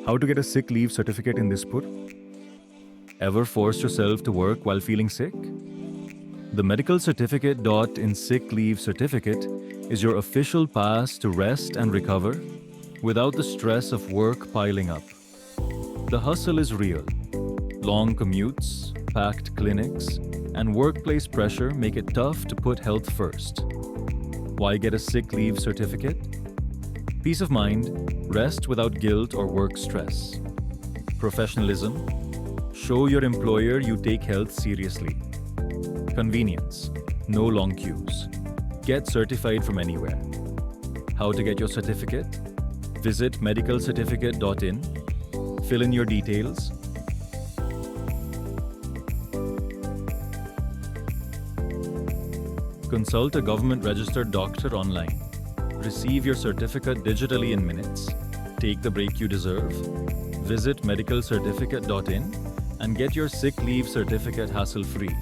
How to get a sick leave certificate in Dispur? Ever forced yourself to work while feeling sick? The medical certificate in sick leave certificate is your official pass to rest and recover without the stress of work piling up. The hustle is real. Long commutes, packed clinics, and workplace pressure make it tough to put health first. Why get a sick leave certificate? Peace of mind, rest without guilt or work stress. Professionalism, show your employer you take health seriously. Convenience, no long queues. Get certified from anywhere. How to get your certificate? Visit medicalcertificate.in, fill in your details, consult a government-registered doctor online, receive your certificate digitally in minutes, take the break you deserve, visit medicalcertificate.in and get your sick leave certificate hassle-free.